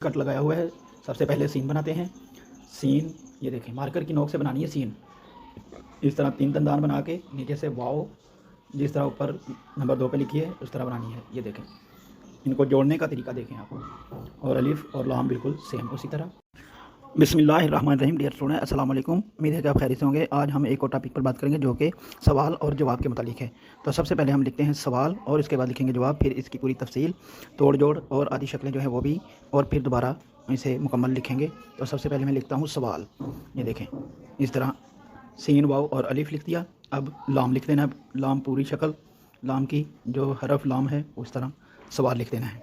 Cut लगाया हुआ है। सबसे पहले सीन बनाते हैं। सीन ये देखें, मार्कर की नोक से बनानी है सीन। इस तरह 3 दंदान बना के नीचे से वाव जिस तरह ऊपर नंबर 2 पे लिखी है उस तरह बनानी है। ये देखें, इनको जोड़ने का तरीका देखें आप। और अलिफ और लाम बिल्कुल सेम उसी तरह। बिस्मिल्लाहिर्रहमानिर्रहीम। डियर स्टूडेंट, अस्सलाम वालेकुम। उम्मीद है कि आप खैरियत से होंगे। आज हम एक और टॉपिक पर बात करेंगे जो कि सवाल और जवाब के मुतालिक है। तो सबसे पहले हम लिखते हैं सवाल और इसके बाद लिखेंगे जवाब, फिर इसकी पूरी तफसील, तोड़ जोड़ और आदि शक्लें जो है वो भी, और फिर दोबारा इसे मुकम्मल लिखेंगे। तो सबसे पहले मैं लिखता हूँ सवाल। ये देखें, इस तरह सीन वाव और अलिफ लिख दिया। अब लाम लिख देना है, लाम पूरी शक्ल, लाम की जो हरफ लाम है उस तरह सवाल लिख देना है।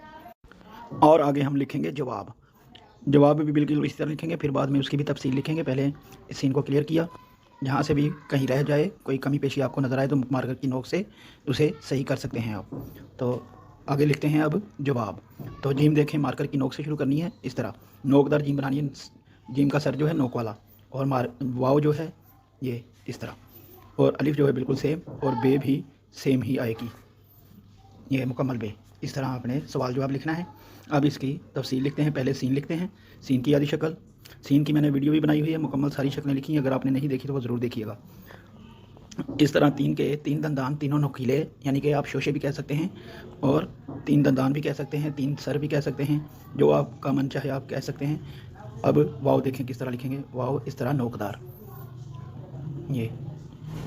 और आगे हम लिखेंगे जवाब। जवाब भी बिल्कुल इसी तरह लिखेंगे, फिर बाद में उसकी भी तफसील लिखेंगे। पहले इस सीन को क्लियर किया, जहाँ से भी कहीं रह जाए, कोई कमी पेशी आपको नज़र आए तो मार्कर की नोक से उसे सही कर सकते हैं आप। तो आगे लिखते हैं अब जवाब। तो जीम देखें, मार्कर की नोक से शुरू करनी है। इस तरह नोकदार जीम बनानी है। जीम का सर जो है नोक वाला, और वाव जो है ये इस तरह, और अलिफ जो है बिल्कुल सेम, और बे भी सेम ही आएगी, ये मुकम्मल बे। इस तरह आपने सवाल जवाब लिखना है। अब इसकी तफसील लिखते हैं। पहले सीन लिखते हैं। सीन की आदि शक्ल, सीन की मैंने वीडियो भी बनाई हुई है, मुकम्मल सारी शक्लें लिखी हैं। अगर आपने नहीं देखी तो वो ज़रूर देखिएगा। इस तरह 3 दंदान, तीनों नुकीले, यानी कि आप शोशे भी कह सकते हैं, और 3 दंदान भी कह सकते हैं, 3 सर भी कह सकते हैं, जो आपका मन चाहे आप कह सकते हैं। अब वाव देखें किस तरह लिखेंगे। वाव इस तरह नोकदार, ये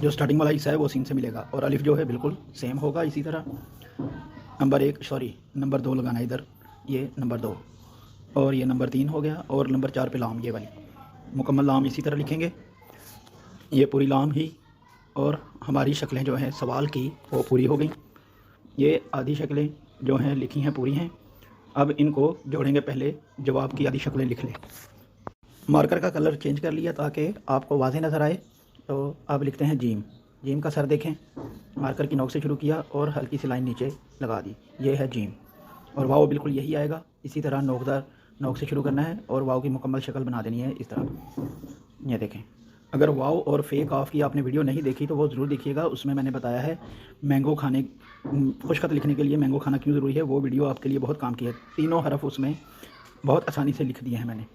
जो स्टार्टिंग वाला हिस्सा है वो सीन से मिलेगा, और अलिफ जो है बिल्कुल सेम होगा इसी तरह। नंबर 2 लगाना इधर, ये नंबर 2, और ये नंबर 3 हो गया, और नंबर 4 पे लाम, ये वाली मुकम्मल लाम इसी तरह लिखेंगे। ये पूरी लाम ही, और हमारी शक्लें जो हैं सवाल की वो पूरी हो गई। ये आधी शक्लें जो हैं लिखी हैं, पूरी हैं। अब इनको जोड़ेंगे। पहले जवाब की आधी शक्लें लिख लें। मार्कर का कलर चेंज कर लिया ताकि आपको वाज़ेह नज़र आए। तो अब लिखते हैं जीम। जीम का सर देखें, मार्कर की नोक से शुरू किया और हल्की सी लाइन नीचे लगा दी, ये है जीम। और वाव बिल्कुल यही आएगा, इसी तरह नोकदार नोक से शुरू करना है और वाव की मुकम्मल शक्ल बना देनी है इस तरह। ये देखें, अगर वाव और फेक ऑफ की आपने वीडियो नहीं देखी तो वो ज़रूर देखिएगा। उसमें मैंने बताया है मैंगो खाने, खुशखत लिखने के लिए मैंगो खाना क्यों ज़रूरी है। वो वीडियो आपके लिए बहुत काम की है। तीनों हरफ उसमें बहुत आसानी से लिख दिए हैं मैंने,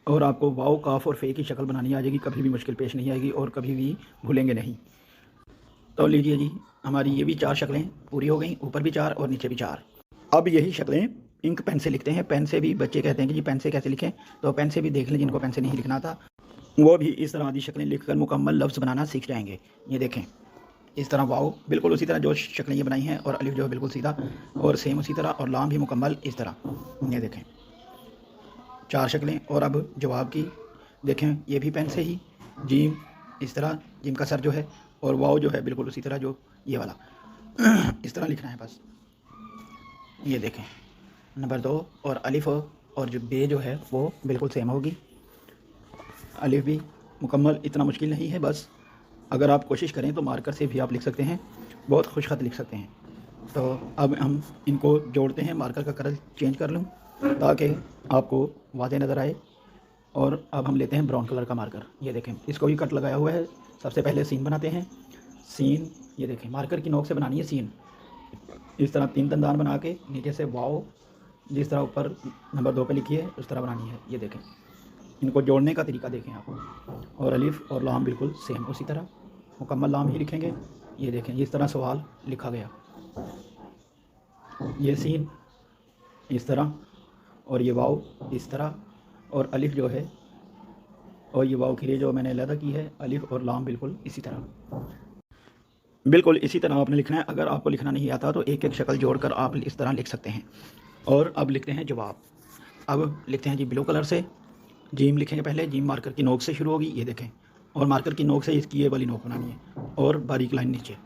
और आपको वाव, काफ और फे की शक्ल बनानी आ जाएगी। कभी भी मुश्किल पेश नहीं आएगी और कभी भी भूलेंगे नहीं। तो लीजिए जी, हमारी ये भी 4 शक्लें पूरी हो गई, ऊपर भी 4 और नीचे भी 4। अब यही शक्लें इंक पेन से लिखते हैं। पेन से भी बच्चे कहते हैं कि जी पेन से कैसे लिखें, तो पेन से भी देख लें। जिनको पेन से नहीं लिखना था वो भी इस तरह आदि शक्लें लिखकर मुकम्मल लफ्ज़ बनाना सीख जाएंगे। ये देखें, इस तरह वाव बिल्कुल उसी तरह जो शक्लें ये बनाई हैं, और अलिफ जो है बिल्कुल सीधा और सेम उसी तरह, और लाम भी मुकम्मल इस तरह। ये देखें 4 शक्लें। और अब जवाब की देखें, ये भी पेन से ही, जीम इस तरह, जीम का सर जो है, और वाव जो है बिल्कुल उसी तरह जो ये वाला इस तरह लिखना है बस। ये देखें नंबर 2, और अलिफ और जो बे जो है वो बिल्कुल सेम होगी। अलिफ भी मुकम्मल, इतना मुश्किल नहीं है, बस अगर आप कोशिश करें तो मार्कर से भी आप लिख सकते हैं, बहुत खुशखत लिख सकते हैं। तो अब हम इनको जोड़ते हैं। मार्कर का कलर चेंज कर लूँ ताकि आपको वाज़ेह नज़र आए। और अब हम लेते हैं ब्राउन कलर का मार्कर। ये देखें, इसको भी कट लगाया हुआ है। सबसे पहले सीन बनाते हैं। सीन ये देखें, मार्कर की नोक से बनानी है सीन। इस तरह 3 दंदान बना के नीचे से वाव जिस तरह ऊपर नंबर 2 पे लिखी है उस तरह बनानी है। ये देखें, इनको जोड़ने का तरीका देखें आप। और अलिफ और लाम बिल्कुल सेम उसी तरह, मुकम्मल लाम ही लिखेंगे। ये देखें, इस तरह सवाल लिखा गया। ये सीन इस तरह, और ये वाव इस तरह, और अलिफ जो है, और ये वाव के लिए जो मैंने अलग की है अलिफ और लाम बिल्कुल इसी तरह, बिल्कुल इसी तरह आपने लिखना है। अगर आपको लिखना नहीं आता तो एक एक शक्ल जोड़कर आप इस तरह लिख सकते हैं। और अब लिखते हैं जवाब। अब लिखते हैं जी ब्लू कलर से। जीम लिखेंगे पहले। जीम मार्कर की नोक से शुरू होगी, ये देखें, और मार्कर की नोक से इसकी ये वाली नोक बनानी है, और बारीक लाइन नीचे,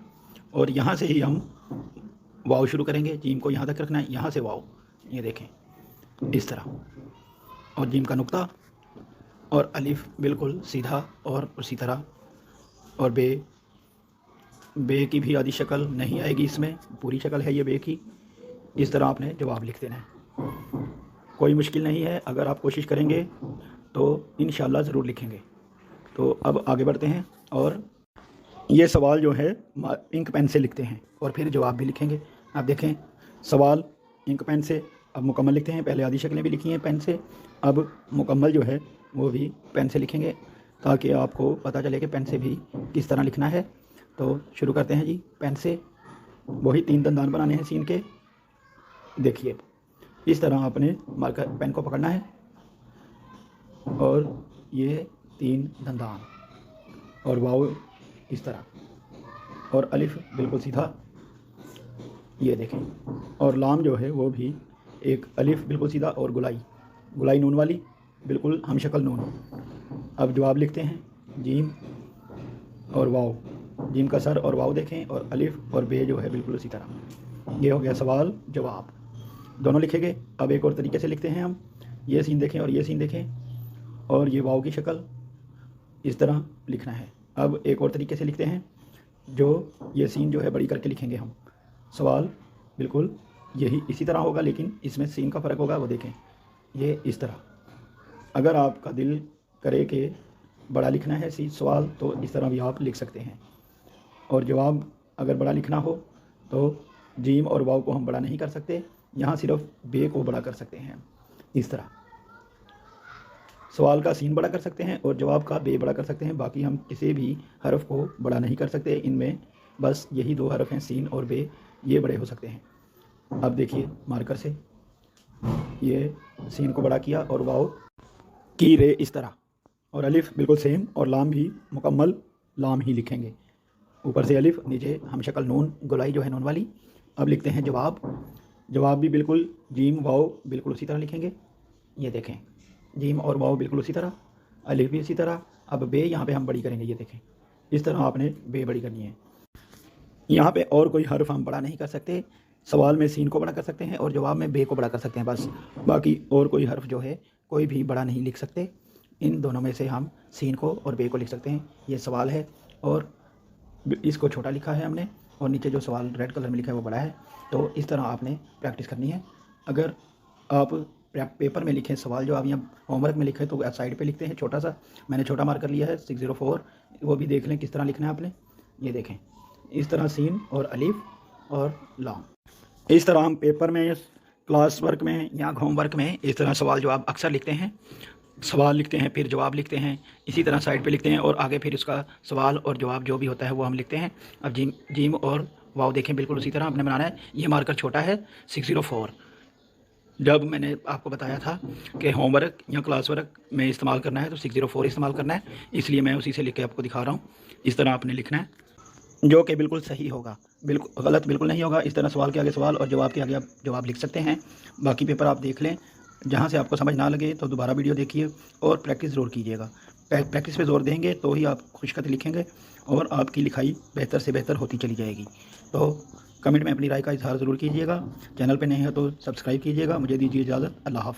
और यहाँ से ही हम वाव शुरू करेंगे। जीम को यहाँ तक रखना है, यहाँ से वाव, ये देखें इस तरह, और जीम का नुक्ता, और अलिफ बिल्कुल सीधा और उसी तरह, और बे की भी आधी शक्ल नहीं आएगी इसमें, पूरी शक्ल है ये बे की। इस तरह आपने जवाब लिख देना है। कोई मुश्किल नहीं है, अगर आप कोशिश करेंगे तो इंशाल्लाह ज़रूर लिखेंगे। तो अब आगे बढ़ते हैं, और ये सवाल जो है इंक पेन से लिखते हैं, और फिर जवाब भी लिखेंगे। आप देखें, सवाल इंक पेन से, अब मुकम्मल लिखते हैं। पहले आधी शक्लें भी लिखी हैं पेन से, अब मुकम्मल जो है वो भी पेन से लिखेंगे ताकि आपको पता चले कि पेन से भी किस तरह लिखना है। तो शुरू करते हैं जी। पेन से वही 3 दंदान बनाने हैं सीन के। देखिए इस तरह आपने मार्कर पेन को पकड़ना है और ये 3 दंदान और वाव इस तरह और अलिफ बिल्कुल सीधा, ये देखें। और लाम जो है वो भी एक अलिफ बिल्कुल सीधा और गुलाई नून वाली बिल्कुल हम शक्ल नून। अब जवाब लिखते हैं जीम और वाव, जीम का सर और वाव देखें और अलिफ और बे जो है बिल्कुल उसी तरह। ये हो गया सवाल जवाब, दोनों लिखे गए। अब एक और तरीके से लिखते हैं हम। ये सीन देखें और ये सीन देखें और ये वाव की शक्ल इस तरह लिखना है। अब एक और तरीके से लिखते हैं, जो ये सीन जो है बड़ी करके लिखेंगे हम। सवाल बिल्कुल यही इसी तरह होगा, लेकिन इसमें सीन का फ़र्क होगा। वो देखें ये इस तरह। अगर आपका दिल करे कि बड़ा लिखना है सवाल तो इस तरह भी आप लिख सकते हैं। और जवाब अगर बड़ा लिखना हो तो जीम और वाव को हम बड़ा नहीं कर सकते, यहाँ सिर्फ बे को बड़ा कर सकते हैं। इस तरह सवाल का सीन बड़ा कर सकते हैं और जवाब का बे बड़ा कर सकते हैं। बाकी हम किसी भी हरफ को बड़ा नहीं कर सकते। इनमें बस यही 2 हरफ हैं, सीन और बे, ये बड़े हो सकते हैं। अब देखिए मार्कर से ये सीन को बड़ा किया और वाव की रे इस तरह, और अलिफ बिल्कुल सेम, और लाम भी मुकम्मल लाम ही लिखेंगे। ऊपर से अलिफ, नीचे हम शक्ल नून, गुलाई जो है नून वाली। अब लिखते हैं जवाब। जवाब भी बिल्कुल जीम वाव बिल्कुल उसी तरह लिखेंगे। ये देखें जीम और वाव बिल्कुल उसी तरह, अलिफ भी इसी तरह। अब बे यहाँ पे हम बड़ी करेंगे। ये देखें इस तरह आपने बे बड़ी करनी है। यहाँ पे और कोई हर्फ हम बड़ा नहीं कर सकते। सवाल में सीन को बड़ा कर सकते हैं और जवाब में बे को बड़ा कर सकते हैं बस। बाकी और कोई हर्फ जो है कोई भी बड़ा नहीं लिख सकते। इन दोनों में से हम सीन को और बे को लिख सकते हैं। ये सवाल है और इसको छोटा लिखा है हमने, और नीचे जो सवाल रेड कलर में लिखा है वो बड़ा है। तो इस तरह आपने प्रैक्टिस करनी है। अगर आप पेपर में लिखें सवाल जो आप यहाँ होमवर्क में लिखे तो साइड पे लिखते हैं छोटा सा। मैंने छोटा मार्कर लिया है 604, वो भी देख लें किस तरह लिखना है आपने। ये देखें इस तरह सीन और अलिफ और लाम। इस तरह हम पेपर में, क्लास वर्क में या होमवर्क में इस तरह सवाल जवाब अक्सर लिखते हैं। सवाल लिखते हैं फिर जवाब लिखते हैं, इसी तरह साइड पे लिखते हैं और आगे फिर उसका सवाल और जवाब जो भी होता है वो हम लिखते हैं। अब जीम और वाव देखें बिल्कुल उसी तरह आपने बनाना है। ये मार्कर छोटा है 604। जब मैंने आपको बताया था कि होमवर्क या क्लास वर्क में इस्तेमाल करना है तो 604 इस्तेमाल करना है, इसलिए मैं उसी से लिख के आपको दिखा रहा हूँ। इस तरह आपने लिखना है जो कि बिल्कुल सही होगा, बिल्कुल गलत बिल्कुल नहीं होगा। इस तरह सवाल के आगे सवाल और जवाब के आगे आप जवाब लिख सकते हैं। बाकी पेपर आप देख लें, जहाँ से आपको समझ ना लगे तो दोबारा वीडियो देखिए और प्रैक्टिस ज़रूर कीजिएगा। प्रैक्टिस पे जोर देंगे तो ही आप खुशखत लिखेंगे और आपकी लिखाई बेहतर से बेहतर होती चली जाएगी। तो कमेंट में अपनी राय का इजहार ज़रूर कीजिएगा। चैनल पे नए हैं तो सब्सक्राइब कीजिएगा। मुझे दीजिए इजाज़त। अल्लाह हाफ़िज़।